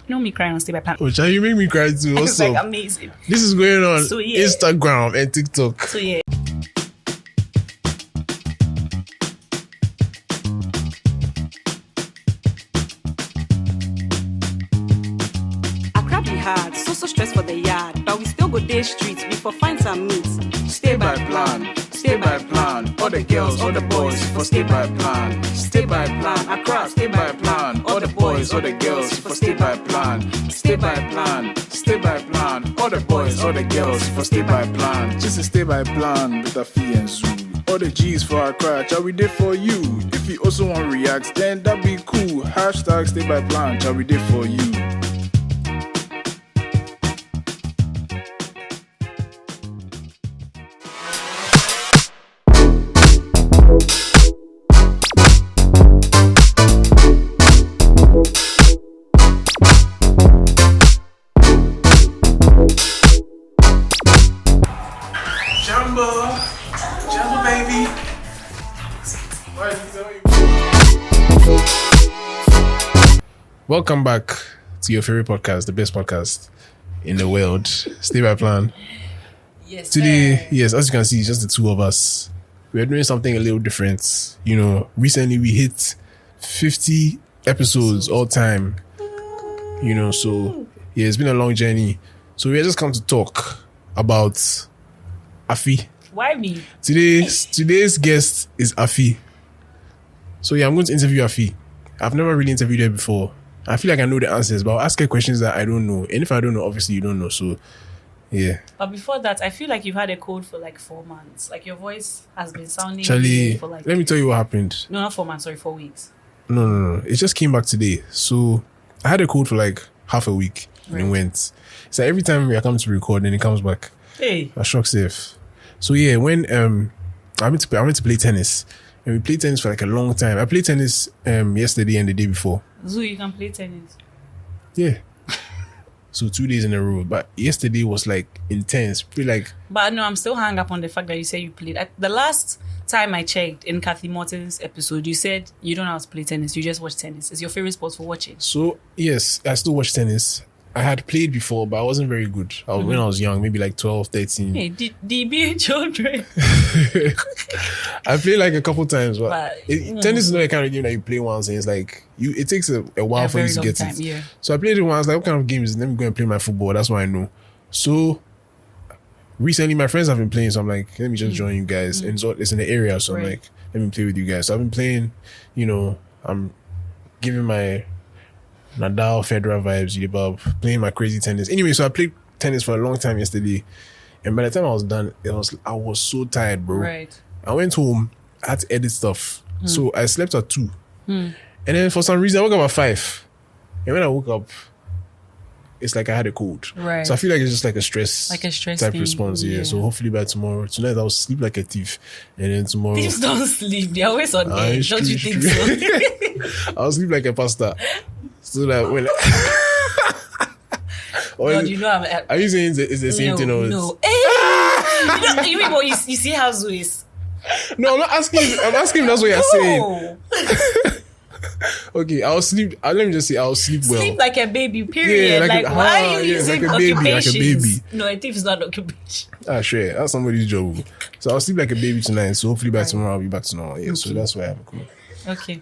know me crying on Stay by Plan. Oh, child, you make me cry too. It's What's up? like amazing. This is going on So, yeah. Instagram and TikTok. So yeah. Hard, so stress for the yard, but we still go day streets before find some meats. Stay by plan, stay by plan. All the girls, all the boys for stay by plan. Stay by plan, across stay by plan. All the boys, all the girls for stay by plan. Stay by plan, stay by plan. All the boys, all the girls for stay by plan. Just a stay by plan with a fee and zoo. All the G's for our crash, shall we there for you? If you also want react, then that be cool. Hashtag stay by plan, shall we there for you? Jumbo baby. Welcome back to your favorite podcast, the best podcast in the world, Stay by Plan. Yes. Today, yes, as you can see, it's just the two of us. We're doing something a little different. You know, recently we hit 50 episodes all time. You know, so yeah, it's been a long journey. So we just come to talk about Afi. Why me? Today's guest is Afi. So yeah, I'm going to interview Afi. I've never really interviewed her before. I feel like I know the answers, but I'll ask her questions that I don't know. And if I don't know, obviously you don't know. So yeah. But before that, I feel like you've had a cold for like 4 months. Like your voice has been sounding Charlie, for like... let me tell you what happened. No, not 4 months, sorry, 4 weeks. No. It just came back today. So I had a cold for like half a week and it went. So every time we come to record, then it comes back. Hey. I shock safe. So yeah, when I went to play tennis. And we played tennis for like a long time. I played tennis yesterday and the day before. Zoo, you can play tennis. Yeah. So 2 days in a row. But yesterday was like intense. Pretty like... But no, I'm still hung up on the fact that you say you played. The last time I checked in Kathy Morton's episode, you said you don't know how to play tennis. You just watch tennis. It's your favorite sport for watching. So yes, I still watch tennis. I had played before, but I wasn't very good. When I was young, maybe like 12, 13. Hey, DB children. I played like a couple times, but tennis is not a kind of game that you play once and it's like it takes a while for you to get it. Yeah. So I played it once, like what kind of games? Let me go and play my football. That's what I know. So recently my friends have been playing, so I'm like, let me just join you guys. And so it's in the area, so I'm like, let me play with you guys. So I've been playing, you know, I'm giving my Nadal, Federer vibes, playing my crazy tennis. Anyway, so I played tennis for a long time yesterday. And by the time I was done, I was so tired, bro. Right. I went home, I had to edit stuff. So I slept at 2. And then for some reason, I woke up at 5. And when I woke up, it's like I had a cold. Right. So I feel like it's just like a stress type thing. response. Yeah. So hopefully by tonight I'll sleep like a thief. And then tomorrow... Thieves don't sleep. They're always on edge. Don't you think so? I'll sleep like a pasta. So that when... God, you know I'm... Are you saying it's the same thing? Or no. Hey! you see how Zoo is? No, I'm not asking. I'm asking if that's what you're saying. Okay, I'll sleep. Let me just say I'll sleep well. Sleep like a baby, period. Yeah, why are you using like a baby, occupations? like a baby. No, I think it's not occupation. Sure. That's somebody's job. So I'll sleep like a baby tonight. So hopefully by tomorrow I'll be back to normal. Yeah, so that's why I have a cool. Okay.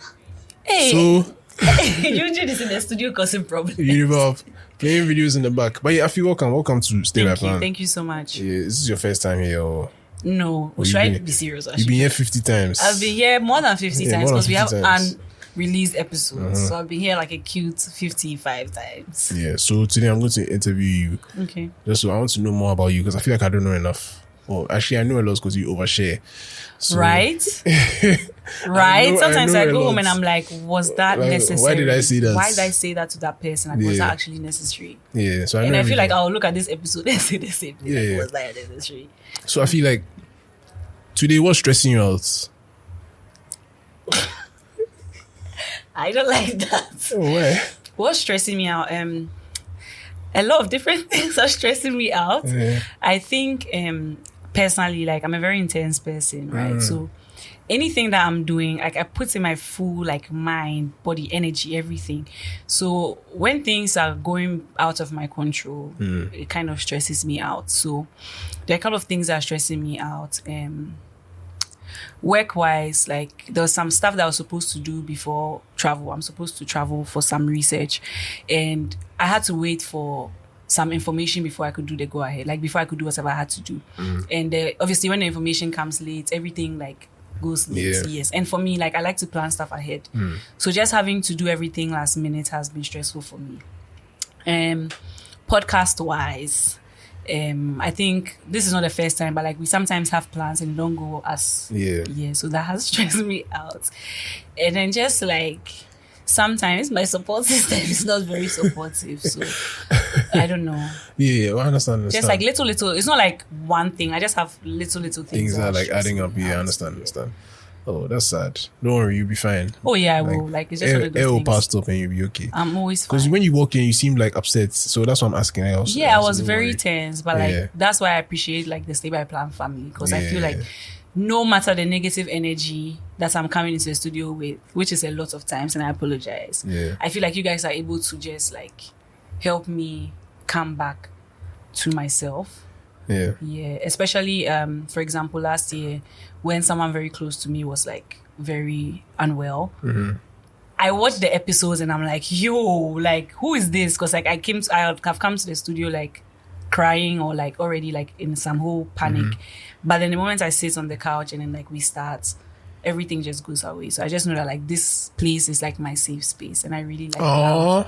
Hey. So... you do this in the studio causing problems. You're playing videos in the back. But yeah, I feel welcome to Stay by Plan. Thank you so much. Yeah, this is your first time here. Or... No, we'll try to be serious. Actually. You've been here 50 times. I've been here more than 50 times because we have times. unreleased episodes. So I've been here like a cute 55 times. Yeah, so today I'm going to interview you. Okay. Just so I want to know more about you because I feel like I don't know enough. Well, actually, I know a lot because you overshare. So, right? Right? Sometimes I go home and I'm like, was that necessary? Why did I say that? Why did I say that to that person? Like, was that actually necessary? Yeah, so I feel like I'll look at this episode and say the same thing. Yeah, like, was that necessary? So I feel like today, what's stressing you out? I don't like that. Oh, why? What's stressing me out? A lot of different things are stressing me out. Yeah. I think personally, like I'm a very intense person, right? So anything that I'm doing, like I put in my full like mind, body, energy, everything. So when things are going out of my control, it kind of stresses me out. So there are a couple of things that are stressing me out. Work-wise, like there was some stuff that I was supposed to do before travel. I'm supposed to travel for some research, and I had to wait for some information before I could do the go ahead, like before I could do whatever I had to do. And obviously when the information comes late, everything like goes late. Yes. And for me, like I like to plan stuff ahead. So just having to do everything last minute has been stressful for me. Podcast wise, I think this is not the first time, but like we sometimes have plans and don't go as so that has stressed me out. And then just like sometimes my support system is not very supportive, so I don't know. I understand. Just like little, it's not like one thing. I just have little things that are like adding up. I understand. Oh, that's sad. Don't worry, you'll be fine. Oh yeah, I will. Like it's just one of those things. Will pass up and you'll be okay. I'm always fine. Because when you walk in, you seem like upset. So that's what I'm asking. I was very tense, but like that's why I appreciate like the Stay by Plan family, because I feel like no matter the negative energy that I'm coming into the studio with, which is a lot of times, and I apologize. I feel like you guys are able to just like help me come back to myself. Especially for example last year when someone very close to me was like very unwell. I watched the episodes and I'm like, yo, like who is this? Because like I've come to the studio like crying or like already like in some whole panic, but then the moment I sit on the couch and then like we start, everything just goes away. So I just know that like this place is like my safe space, and I really like love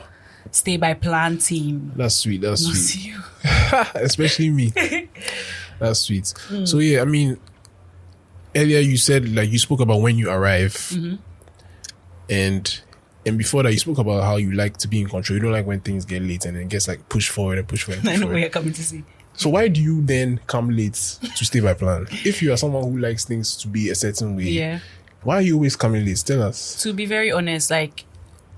Stay by Plan team. That's sweet. Especially me. That's sweet. So I mean, earlier you said like you spoke about when you arrive, and before that you spoke about how you like to be in control. You don't like when things get late and then it gets like pushed forward. I know what you're coming to see. So why do you then come late to Stay by Plan? If you are someone who likes things to be a certain way, why are you always coming late? Tell us. To be very honest, like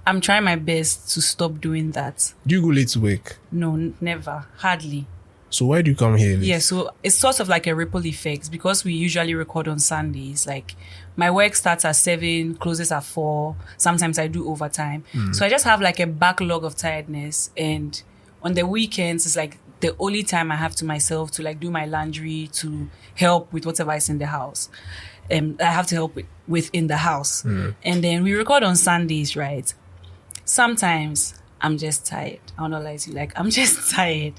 I'm trying my best to stop doing that. Do you go late to work? No, never. Hardly. So why do you come here late? Yeah, so it's sort of like a ripple effect because we usually record on Sundays. Like my work starts at 7, closes at 4. Sometimes I do overtime. So I just have like a backlog of tiredness. And on the weekends, it's like the only time I have to myself to like do my laundry, to help with whatever is in the house. I have to help with in the house. And then we record on Sundays, right? Sometimes I'm just tired. I don't know, like you, like I'm just tired.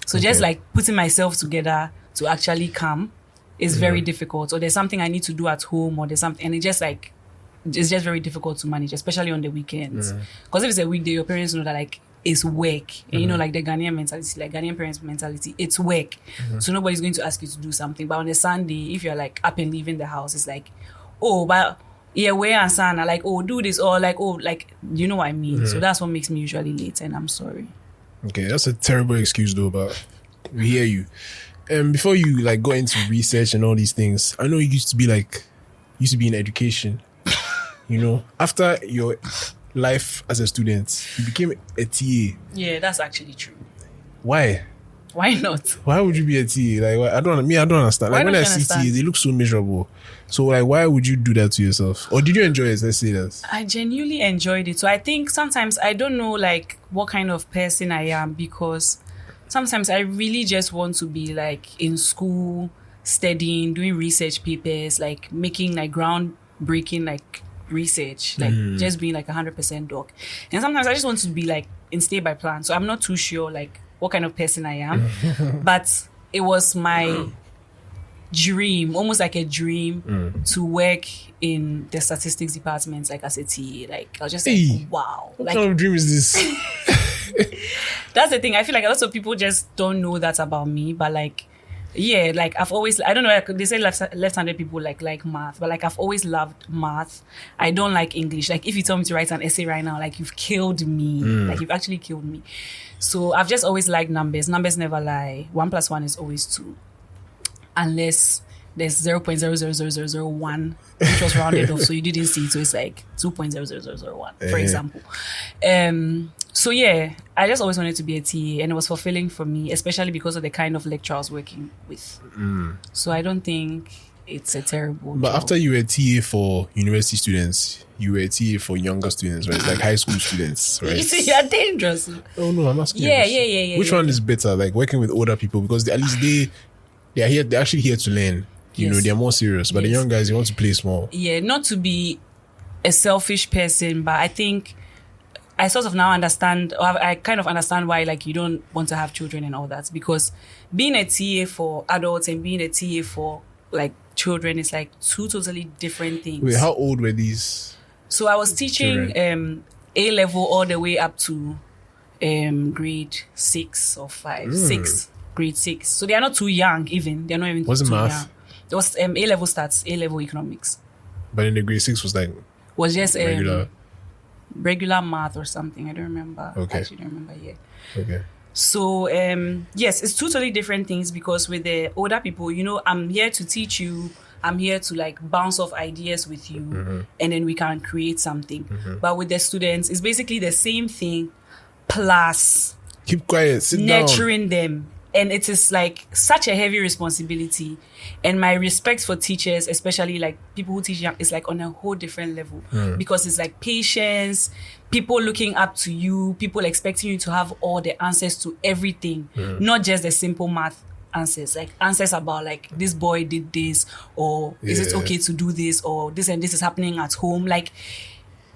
So just like putting myself together to actually come is very difficult. Or there's something I need to do at home, or there's something, and it's just very difficult to manage, especially on the weekends. Because if it's a weekday, your parents know that like it's work. And you know, like the Ghanaian mentality, like Ghanaian parents' mentality, it's work. So nobody's going to ask you to do something. But on a Sunday, if you're like up and leaving the house, it's like, oh, but where and son are like, oh, do this, or like, oh, like, you know what I mean? So that's what makes me usually late, and I'm sorry. Okay, that's a terrible excuse though, but we hear you. Before you like go into research and all these things, I know you used to be in education. You know, after your life as a student, you became a TA. Yeah, that's actually true. Why? Why not? Why would you be a TA? Like, I don't understand. Like when I see TAs, they look so miserable. So like, why would you do that to yourself? Or did you enjoy it? Let's say that. I genuinely enjoyed it. So I think sometimes I don't know like what kind of person I am, because sometimes I really just want to be like in school, studying, doing research papers, like making like groundbreaking like research, like just being like 100% doc. And sometimes I just want to be like in Stay by Plan. So I'm not too sure like what kind of person I am, but it was my dream, almost like a dream, to work in the statistics department, like as a TA. Like I was just like, wow. What like, kind of dream is this? That's the thing. I feel like a lot of people just don't know that about me, but like, yeah, like I've always, I don't know, like they say left-handed people like math, but like I've always loved math. I don't like English. Like if you tell me to write an essay right now, like you've killed me. Like you've actually killed me. So I've just always liked numbers. Numbers never lie. 1 + 1 is always 2. Unless there's 0.00001, which was rounded off, so you didn't see it. So it's like 2.00001, for example. So yeah, I just always wanted to be a TA, and it was fulfilling for me, especially because of the kind of lecturer I was working with. So I don't think it's a terrible But job. after you were TA for university students, you were TA for younger students, right? Like high school students, right? You see, you're dangerous. Oh no, I'm asking. Yeah. Which one is better? Like working with older people, because at least they're here. They're actually here to learn. You know, they're more serious. But the young guys, they want to play small. Yeah, not to be a selfish person, but I think I sort of now understand, or I kind of understand why like you don't want to have children and all that, because being a TA for adults and being a TA for like children is like two totally different things. Wait, how old were these? So I was teaching A level all the way up to grade 6 or 5, 6, grade 6. So they are not too young even. They're not even Was it too math? young. It was A level stats, A level economics. But in the grade 6 was like Was just regular. math or something. I don't remember. Okay. I actually don't remember yet. Okay. So yes, it's totally different things, because with the older people, you know, I'm here to teach you. I'm here to like bounce off ideas with you, and then we can create something. But with the students, it's basically the same thing, plus Keep quiet. Sit down. nurturing them. And it is like such a heavy responsibility. And my respect for teachers, especially like people who teach young, is like on a whole different level, because it's like patience, people looking up to you, people expecting you to have all the answers to everything, not just the simple math answers, like answers about like this boy did this, or is it okay to do this, or this and this is happening at home. Like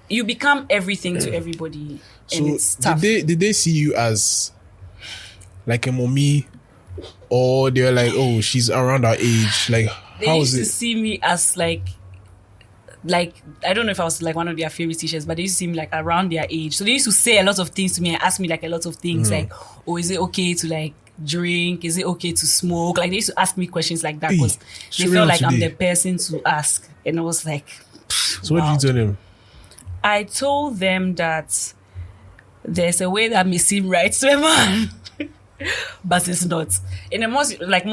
you become everything to everybody. And it's So tough. did they see you as like a mommy, or they were like, oh, she's around our age? Like, They how used is to it? see me as like I don't know if I was like one of their favorite teachers, but they used to see me like around their age. So they used to say a lot of things to me and ask me like a lot of things, like, oh, is it okay to like drink? Is it okay to smoke? Like they used to ask me questions like that, because they show me felt how like I'm today. the person to ask. And I was like, So what did you tell them? I told them that there's a way that may seem right to a man, but it's not. In a more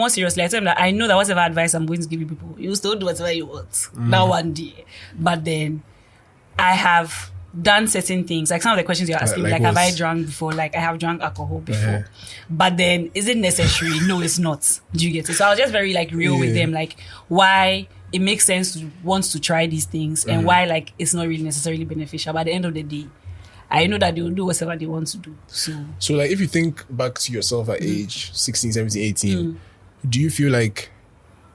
seriously, I told them that I know that whatever advice I'm going to give you people, you still do whatever you want. That one day. But then I have done certain things. Like some of the questions you're asking, like like have I what? drunk before? Like I have drunk alcohol before. But then is it necessary? No, it's not. Do you get it? So I was just very like real with them, like why it makes sense to want to try these things and why like it's not really necessarily beneficial. But at the end of the day, I know that they will do whatever they want to do. So like if you think back to yourself at age 16, 17, 18, do you feel like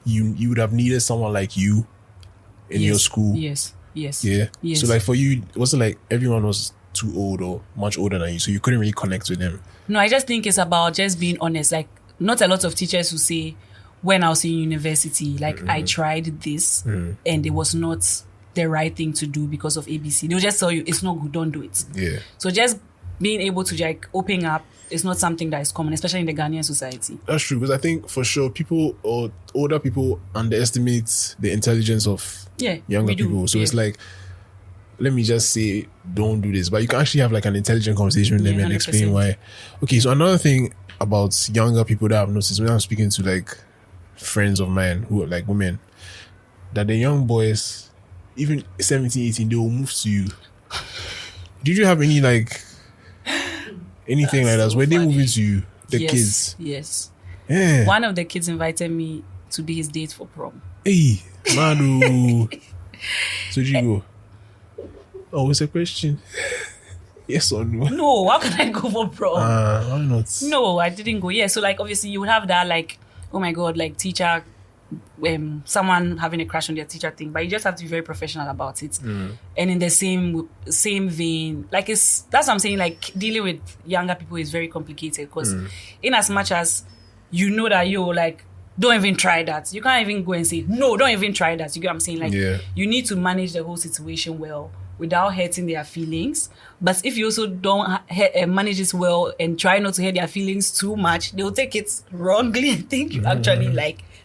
you would have needed someone like you in your school? Yes. Yeah. Yes. So like for you, was it like everyone was too old or much older than you, so you couldn't really connect with them? No, I just think it's about just being honest. Like not a lot of teachers who say, when I was in university, like I tried this and it was not the right thing to do because of ABC. They'll just tell you it's not good, don't do it. Yeah. So just being able to like open up is not something that is common, especially in the Ghanaian society. That's true, because I think for sure people or older people underestimate the intelligence of younger people. So it's like, let me just say, don't do this. But you can actually have like an intelligent conversation with them and 100%. explain why. Okay, so another thing about younger people that I've noticed when I'm speaking to like friends of mine who are like women, that the young boys, even 17, 18, they will move to you. Did you have any like anything like that? so Were they funny. moving to you, the Yes, kids? yes. Yeah. One of the kids invited me to be his date for prom. Hey, Manu. So did you go? Oh, it's a question. Yes or no? No, how can I go for prom? Why not? No, I didn't go. Yeah, so like obviously you would have that like, oh my god, like teacher, someone having a crush on their teacher thing, but you just have to be very professional about it. And in the same vein, like that's what I'm saying. Like dealing with younger people is very complicated, because in as much as you know that you like don't even try that, you can't even go and say no, don't even try that. You get what I'm saying? Like you need to manage the whole situation well without hurting their feelings. But if you also don't manage it well and try not to hurt their feelings too much, they'll take it wrongly and think you actually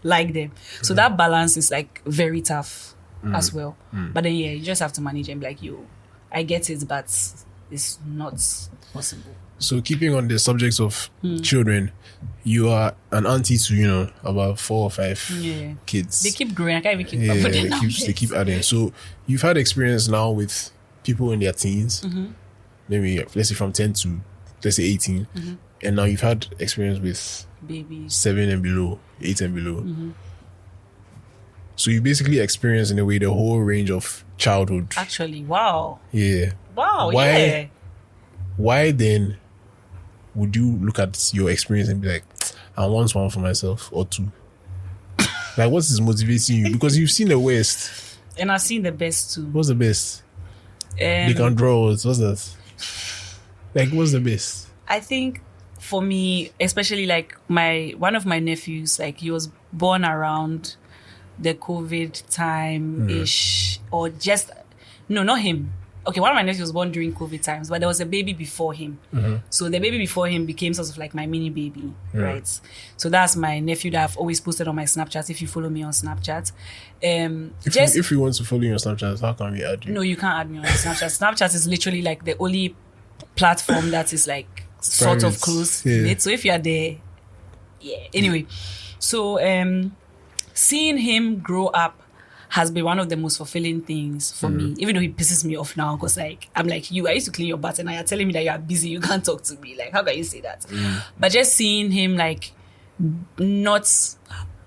like them. So that balance is like very tough as well. But then you just have to manage and be like, I get it, but it's not possible. So keeping on the subject of children, you are an auntie to, about 4 or 5 kids. They keep growing. I can't even keep up with them. They keep adding. So you've had experience now with people in their teens, maybe let's say from 10 to let's say 18, and now you've had experience with Babies. 7 and below, 8 and below. So you basically experience in a way the whole range of childhood. Actually, wow. Yeah. Wow, Why- yeah. Why then would you look at your experience and be like, I want one for myself or two? Like, what is motivating you? Because you've seen the West. And I've seen the best too. What's the best? They can draw. What's that? Like, what's the best? I think for me, especially like one of my nephews, like he was born around the COVID time-ish, or just, no, not him. Okay, one of my nephews was born during COVID times, but there was a baby before him. So the baby before him became sort of like my mini baby, right? So that's my nephew that I've always posted on my Snapchat, if you follow me on Snapchat. If you want to follow you on Snapchat, how can we add you? No, you can't add me on Snapchat. Snapchat is literally like the only platform that is like sort of Private, close to it. So if you're there, yeah. Anyway, so seeing him grow up has been one of the most fulfilling things for me, even though he pisses me off now, because like I'm like, I used to clean your butt and now you're telling me that you're busy, you can't talk to me. Like, how can you say that? But just seeing him like not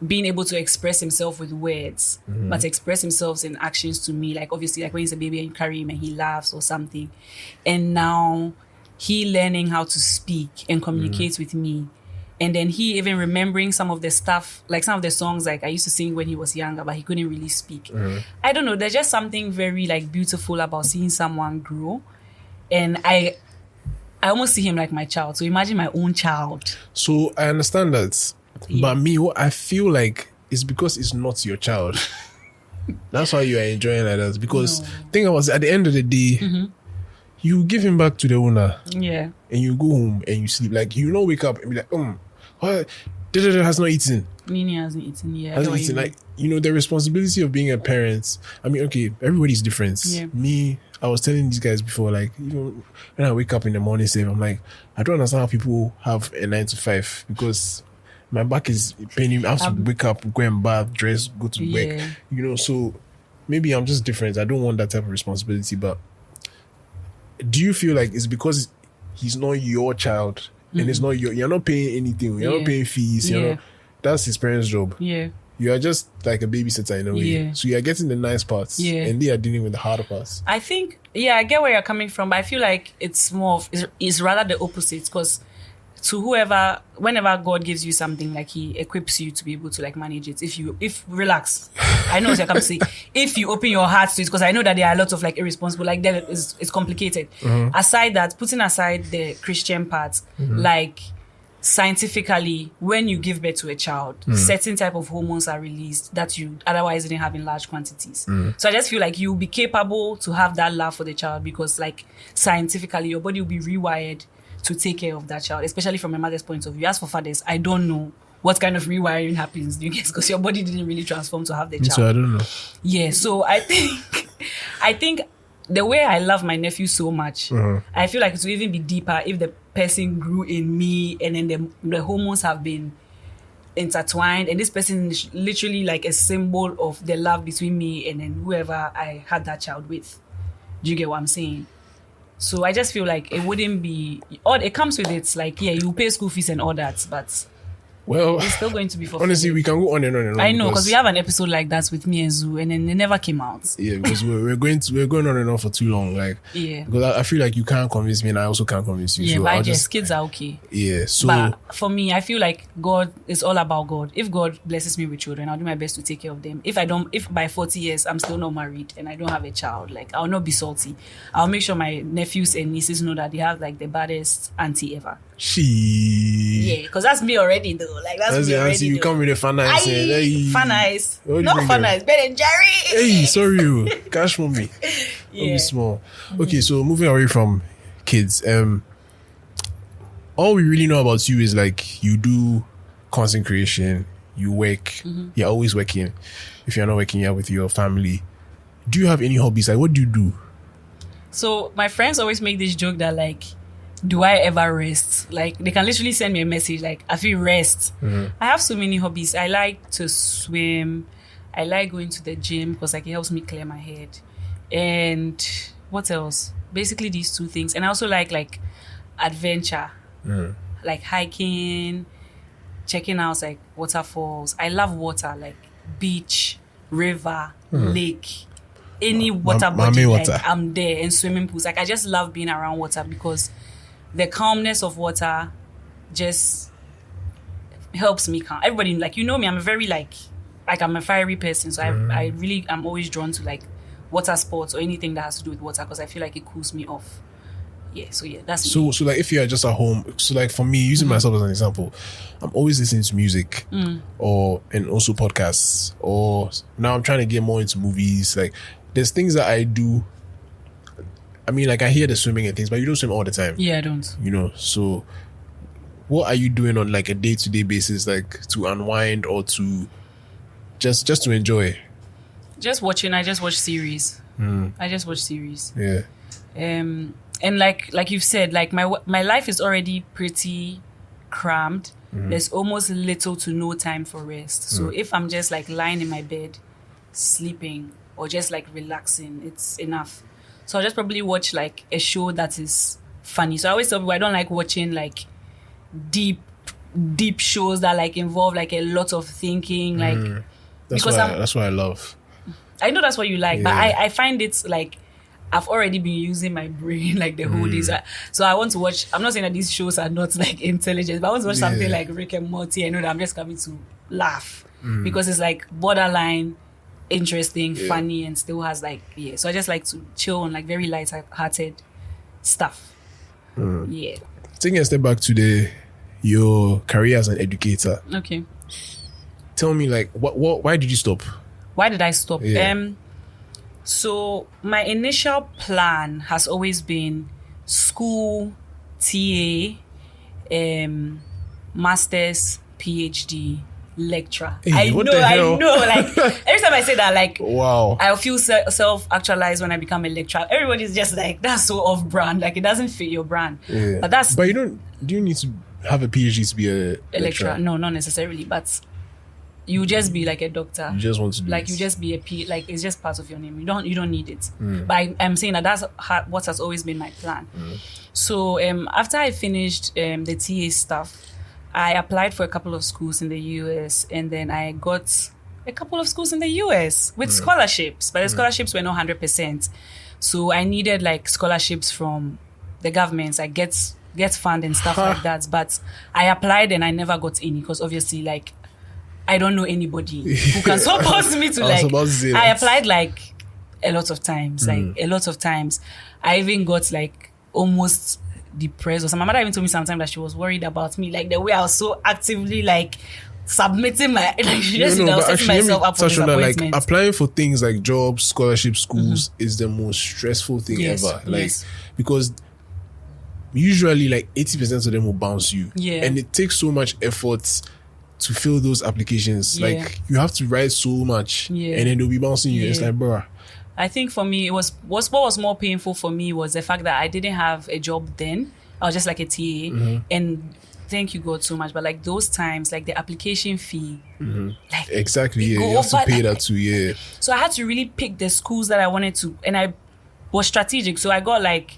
being able to express himself with words, but express himself in actions to me. Like obviously, like when he's a baby and you carry him and he laughs or something. And now he learning how to speak and communicate with me. And then he even remembering some of the stuff, like some of the songs like I used to sing when he was younger, but he couldn't really speak. I don't know. There's just something very like beautiful about seeing someone grow. And I almost see him like my child. So imagine my own child. So I understand that. Yeah. But me, what I feel like is because it's not your child. That's why you are enjoying like that. Because think about it, at the end of the day, you give him back to the owner. Yeah. And you go home and you sleep. Like, you don't wake up and be like, what? Has not eaten. Nini hasn't eaten. Yeah. Hasn't eaten. Like, the responsibility of being a parent. I mean, okay, everybody's different. Yeah. Me, I was telling these guys before, like, when I wake up in the morning, I'm like, I don't understand how people have a 9 to 5 because my back is paining. I have to wake up, go and bath, dress, go to work. So maybe I'm just different. I don't want that type of responsibility. But do you feel like it's because he's not your child and it's not you're not paying anything, you're not paying fees, that's his parents' job. Yeah. You are just like a babysitter in a way. Yeah. So you are getting the nice parts and they are dealing with the harder parts. I think, I get where you're coming from, but I feel like it's more of, it's rather the opposite, because to whoever, whenever God gives you something, like he equips you to be able to like manage it. If relax, I know what you're coming to say. If you open your heart to it, because I know that there are lots of like irresponsible, like that it's complicated. Aside that, putting aside the Christian part, like scientifically, when you give birth to a child, certain type of hormones are released that you otherwise didn't have in large quantities. So I just feel like you'll be capable to have that love for the child because like scientifically your body will be rewired to take care of that child, especially from a mother's point of view. As for fathers, I don't know what kind of rewiring happens, because your body didn't really transform to have the child. So I don't know. Yeah, so I think the way I love my nephew so much, I feel like it will even be deeper if the person grew in me and then the hormones have been intertwined and this person is literally like a symbol of the love between me and then whoever I had that child with. Do you get what I'm saying? So I just feel like it wouldn't be, or it comes with it, like, you pay school fees and all that, but well, it's still going to be for honestly, free. we can go on and on and on. I know, because we have an episode like that with me and Zoo, and then it never came out. Yeah, because we're going on and on for too long. Like, because I feel like you can't convince me, and I also can't convince you. Yeah, so but I guess kids are okay. Yeah, so but for me, I feel like God is all about God. If God blesses me with children, I'll do my best to take care of them. If by 40 years I'm still not married and I don't have a child, like I'll not be salty. I'll make sure my nephews and nieces know that they have like the baddest auntie ever. Yeah, because that's me already though. Like that's me already. You come with a fan eyes. Fan eyes. Not fan eyes. Ben and Jerry. Hey, sorry, cash for me. Don't be small. Okay, so moving away from kids, all we really know about you is like you do content creation, you work, you're always working. If you're not working, you're with your family. Do you have any hobbies? Like, what do you do? So my friends always make this joke that like, do I ever rest? Like they can literally send me a message like, I feel rest. I have so many hobbies. I like to swim. I like going to the gym because like it helps me clear my head. And what else? Basically these two things. And I also like adventure, like hiking, checking out like waterfalls. I love water, like beach, river, lake, any water body, like I'm there, and swimming pools. Like I just love being around water because the calmness of water just helps me calm. Everybody, like, you know me, I'm a very like I'm a fiery person, so I really I'm always drawn to like water sports or anything that has to do with water because I feel like it cools me off. Yeah, that's so like if you're just at home, so like for me, using myself as an example, I'm always listening to music and also podcasts, or now I'm trying to get more into movies. Like there's things that I do. I mean, like I hear the swimming and things, but you don't swim all the time. Yeah, I don't. You know, so what are you doing on like a day-to-day basis, like to unwind or to just to enjoy? Just watching. I just watch series. I just watch series. Yeah. And like you've said, like my life is already pretty crammed. There's almost little to no time for rest. So if I'm just like lying in my bed, sleeping, or just like relaxing, it's enough. So I'll just probably watch like a show that is funny. So I always tell people I don't like watching like deep shows that like involve like a lot of thinking. Like that's what I love. I know that's what you like, but I find it's like I've already been using my brain like the whole day. So I want to watch. I'm not saying that these shows are not like intelligent, but I want to watch something like Rick and Morty. I know that I'm just coming to laugh because it's like borderline interesting, funny, and still has like So I just like to chill on like very light-hearted stuff. Taking a step back to your career as an educator. Okay. Tell me, like, why did you stop? Why did I stop? So my initial plan has always been school, TA, master's, PhD, lecturer. Hey, I know. Like every time I say that, like, wow, I feel self-actualized when I become a lecturer. Everybody's just like, that's so off-brand. Like it doesn't fit your brand. Yeah. But you don't. Do you need to have a PhD to be a lecturer? No, not necessarily. But you just be like a doctor. You just want to be like you just be like it's just part of your name. You don't need it. But I'm saying that's what has always been my plan. So after I finished the TA stuff, I applied for a couple of schools in the US, and then I got a couple of schools in the US with scholarships, but the scholarships were not 100%. So I needed like scholarships from the government, like get fund and stuff like that. But I applied and I never got any because obviously like I don't know anybody who can support me to like. I applied like a lot of times, I even got like almost depressed or something. My mother even told me sometimes that she was worried about me, like the way I was so actively like submitting my like she just I was setting myself up for disappointment. Like applying for things like jobs, scholarships, schools is the most stressful thing ever. Like because usually like 80% of them will bounce you, and it takes so much effort to fill those applications. Like you have to write so much, and then they'll be bouncing you. It's like, bruh. I think for me, what was more painful for me was the fact that I didn't have a job then. I was just like a TA, and thank you God so much. But like those times, like the application fee, like exactly, you have to pay that too. So I had to really pick the schools that I wanted to, and I was strategic. So I got like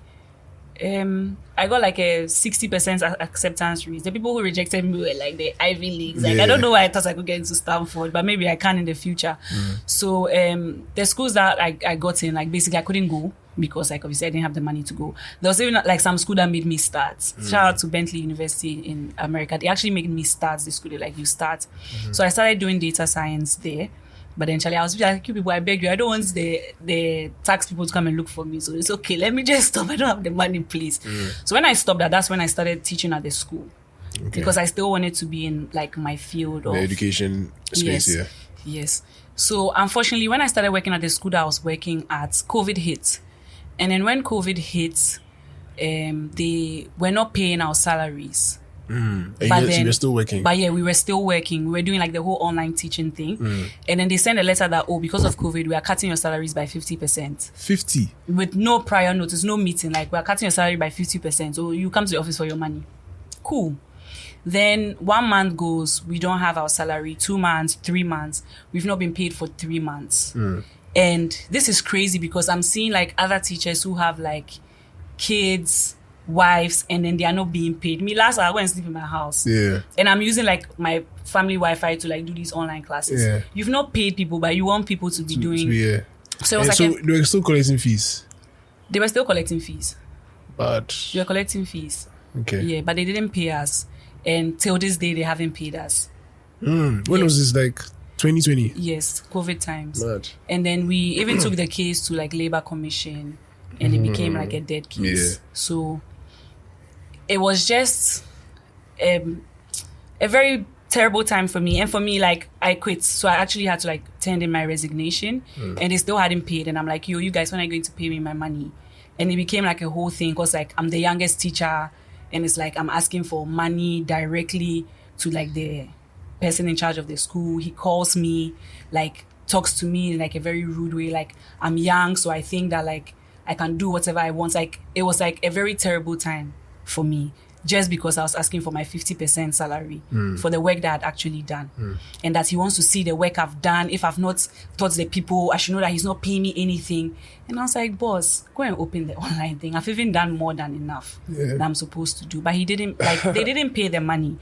a 60% acceptance rate. The people who rejected me were like the Ivy Leagues. Like I don't know why I thought I could get into Stanford, but maybe I can in the future. So the schools that I got in, like basically I couldn't go because like obviously I didn't have the money to go. There was even like some school that made me start. Shout out to Bentley University in America. They actually made me start the school. They like you start. So I started doing data science there. But then, Charlie, I was like, you people, I beg you, I don't want the tax people to come and look for me. So it's okay, let me just stop. I don't have the money, please. So when I stopped that's when I started teaching at the school. Because I still wanted to be in like my field of the education space, Yes. So unfortunately, when I started working at the school that I was working at, COVID hit. And then when COVID hit, they were not paying our salaries. And you were still working. But we were still working. We were doing like the whole online teaching thing. And then they sent a letter that, because of COVID, we are cutting your salaries by 50%. 50? With no prior notice, no meeting. Like, we are cutting your salary by 50%. So you come to the office for your money. Cool. Then 1 month goes, we don't have our salary. 2 months, 3 months. We've not been paid for 3 months. And this is crazy because I'm seeing like other teachers who have like kids wives, and then they are not being paid. Me last I went and sleep in my house. Yeah. And I'm using like my family Wi-Fi to like do these online classes. Yeah. You've not paid people, but you want people to be doing. Yeah. So it was And like so they were still collecting fees. they were still collecting fees. But They were collecting fees. okay. Yeah, but they didn't pay us. And till this day, they haven't paid us. When was this, like 2020? Yes, COVID times. Mad. And then we even took the case to like Labor Commission, and it became like a dead case. Yeah. So it was just a very terrible time for me. And for me, like I quit. So I actually had to like turn in my resignation, and they still hadn't paid. And I'm like, yo, you guys, when are you going to pay me my money? And it became like a whole thing because like I'm the youngest teacher, and it's like I'm asking for money directly to like the person in charge of the school. He calls me, like talks to me in like a very rude way. Like I'm young, so I think that like I can do whatever I want. Like it was like a very terrible time for me, just because I was asking for my 50% salary for the work that I'd actually done. And that he wants to see the work I've done. If I've not taught the people, I should know that he's not paying me anything. And I was like, boss, go and open the online thing. I've even done more than enough that I'm supposed to do. But he didn't, like, they didn't pay the money.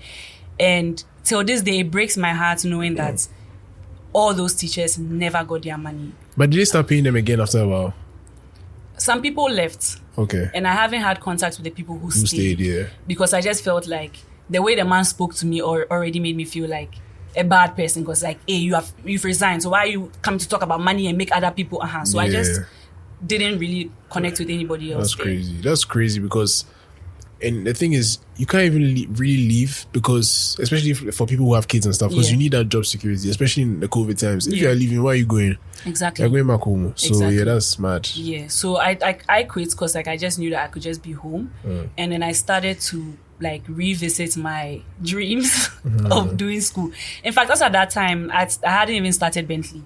And till this day, it breaks my heart knowing that all those teachers never got their money. But did they start paying them again after a while? Some people left. Okay. And I haven't had contact with the people who stayed. Yeah. Because I just felt like the way the man spoke to me already made me feel like a bad person. Because like, hey, you've resigned. So why are you coming to talk about money and make other people? So I just didn't really connect with anybody else. That's crazy. That's crazy because, and the thing is, you can't even really leave because, especially for people who have kids and stuff, because you need that job security, especially in the COVID times. If you are leaving, where are you going? Exactly. You're going back home. So yeah, that's smart. Yeah. So I quit because like I just knew that I could just be home, and then I started to like revisit my dreams of doing school. In fact, also at that time, I hadn't even started Bentley.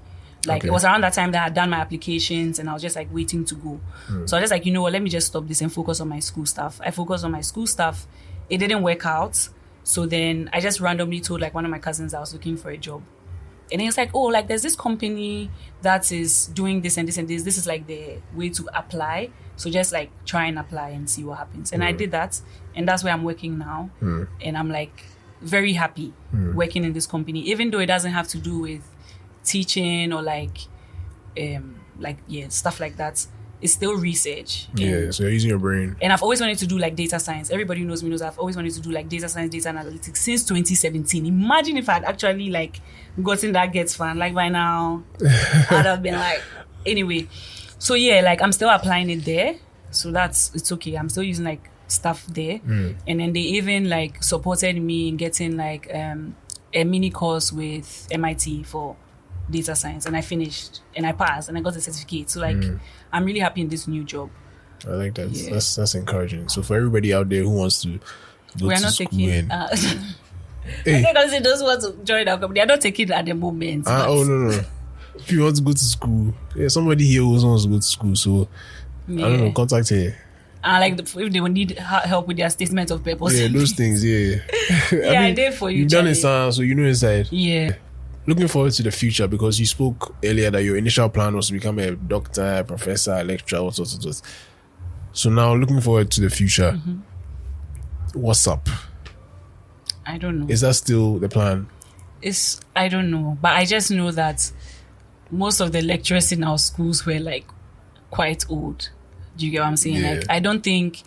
Like it was around that time that I had done my applications and I was just like waiting to go. So I was just like, you know what, let me just stop this and focus on my school stuff. I focused on my school stuff. It didn't work out. So then I just randomly told like one of my cousins I was looking for a job. And he was like, oh, like there's this company that is doing this and this and this. This is like the way to apply. So just like try and apply and see what happens. And I did that. And that's where I'm working now. And I'm like very happy working in this company, even though it doesn't have to do with teaching or stuff like that. It's still research. Yeah, so you're using your brain. And I've always wanted to do like data science. Everybody who knows me knows I've always wanted to do like data science, data analytics since 2017. Imagine if I'd actually like gotten that Gets Fan. Like by now, I'd have been like, anyway. So yeah, like I'm still applying it there. So it's okay. I'm still using like stuff there. And then they even like supported me in getting like a mini course with MIT for data science, and I finished and I passed and I got a certificate. So like I'm really happy in this new job. I like that. Yeah. That's encouraging. So for everybody out there who wants to go to school and I think I say those who want to join our company, they're not taking it at the moment. Oh no. If you want to go to school, somebody here who wants to go to school, so I don't know, contact her. Like if they would need help with their statement of purpose. Yeah, those things, yeah. I did for you. You've done it, so you know inside. Yeah. Looking forward to the future because you spoke earlier that your initial plan was to become a doctor, professor, lecturer, what. So now looking forward to the future. What's up? I don't know. Is that still the plan? I don't know. But I just know that most of the lecturers in our schools were like quite old. Do you get what I'm saying? Yeah. Like I don't think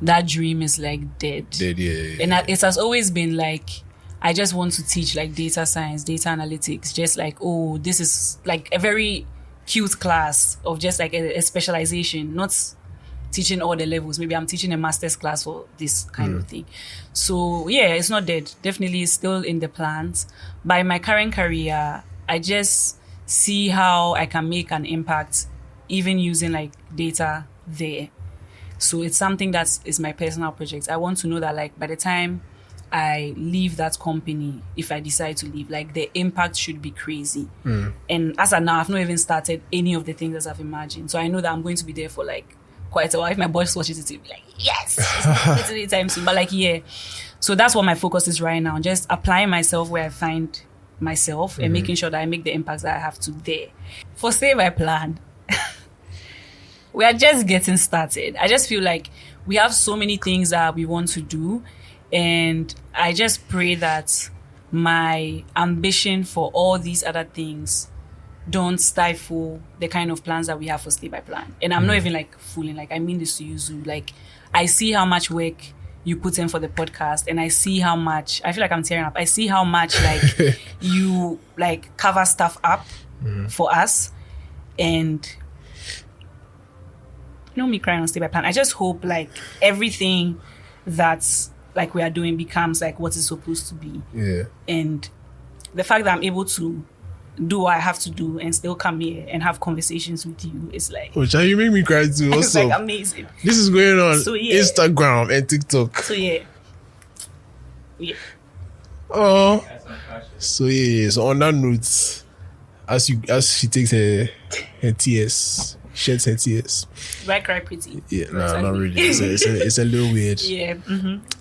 that dream is like dead. Yeah. And it has always been like I just want to teach like data science, data analytics, just like, oh, this is like a very cute class of just like a specialization, not teaching all the levels. Maybe I'm teaching a master's class for this kind of thing. So yeah, it's not dead. Definitely it's still in the plans. By my current career, I just see how I can make an impact even using like data there. So it's something that is my personal project. I want to know that like by the time I leave that company, if I decide to leave, like the impact should be crazy. And as of now, I've not even started any of the things that I've imagined. So I know that I'm going to be there for like quite a while. If my boss watches it, he'll be like, yes, it's anytime soon. But like, yeah. So that's what my focus is right now. Just applying myself where I find myself and making sure that I make the impacts that I have to there. For Say My Plan, we are just getting started. I just feel like we have so many things that we want to do, and I just pray that my ambition for all these other things don't stifle the kind of plans that we have for Stay by Plan. And I'm not even like fooling, like I mean this to you, Zoo. Like I see how much work you put in for the podcast, and I see how much, I feel like I'm tearing up. I see how much like you like cover stuff up for us, and you know me crying on Stay by Plan. I just hope like everything that's like we are doing becomes like what it's supposed to be. Yeah. And the fact that I'm able to do what I have to do and still come here and have conversations with you is like, Oh, Chai, you make me cry too. it's What's like up? amazing. This is going on So, yeah. Instagram and TikTok. So yeah. Oh. So yeah. So on that note, as she takes her tears, sheds her tears. Do I cry pretty? Yeah, nah, not really. It's a little weird. Yeah.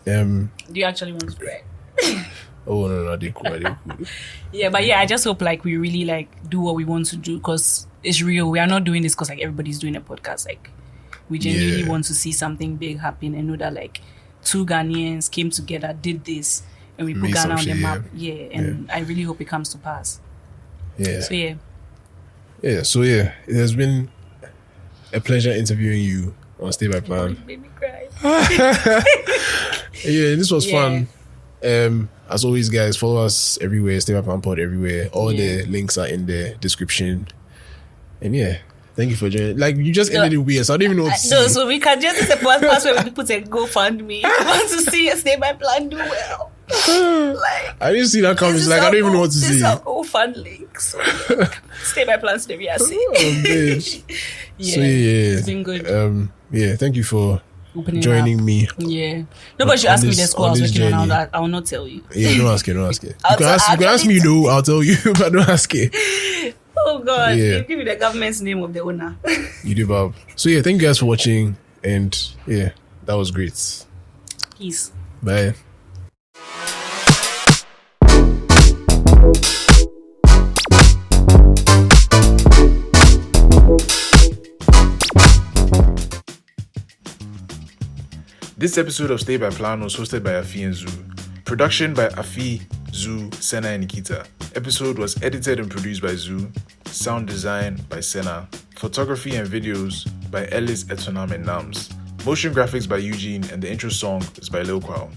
Do you actually want to cry? Oh no, they cool. Yeah, but yeah, I just hope like we really like do what we want to do, because it's real. We are not doing this because like everybody's doing a podcast. Like we genuinely want to see something big happen and know that like 2 Ghanaians came together, did this, and we put Made Ghana some on the shit, map. Yeah, and I really hope it comes to pass. Yeah. So yeah. Yeah. So yeah, it has been a pleasure interviewing you on Stay by Plan. You made me cry. Yeah, this was Yeah. fun. As always, guys, follow us everywhere. Stay by Plan Pod everywhere. All the links are in the description. And yeah, thank you for joining. Like you just ended it weird, so I don't even know what to say. No, so we can just it's a podcast where people say GoFundMe. Want to see a Stay by Plan do well. Like I didn't see that coming. Like I don't even know what to This say. is our GoFund link. So Stay by Plan Stay I see. Oh, bitch. Yeah, So yeah, it's been good. Yeah, thank you for Opening joining up. me. Yeah. Nobody should ask me the school I was working on. I will not tell you. Yeah, don't ask it. Don't ask it. I'll You can ask me though. I'll tell you, but don't ask it. Oh God. Yeah. Give me the government's name of the owner. You do, Bob. So yeah, thank you guys for watching, and yeah, that was great. Peace. Bye. This episode of Stay by Plan was hosted by Afi and Zoo. Production by Afi, Zoo, Senna, and Nikita. Episode was edited and produced by Zoo. Sound design by Senna. Photography and videos by Ellis Etonam and Nams. Motion graphics by Eugene, and the intro song is by Lil Kwaw.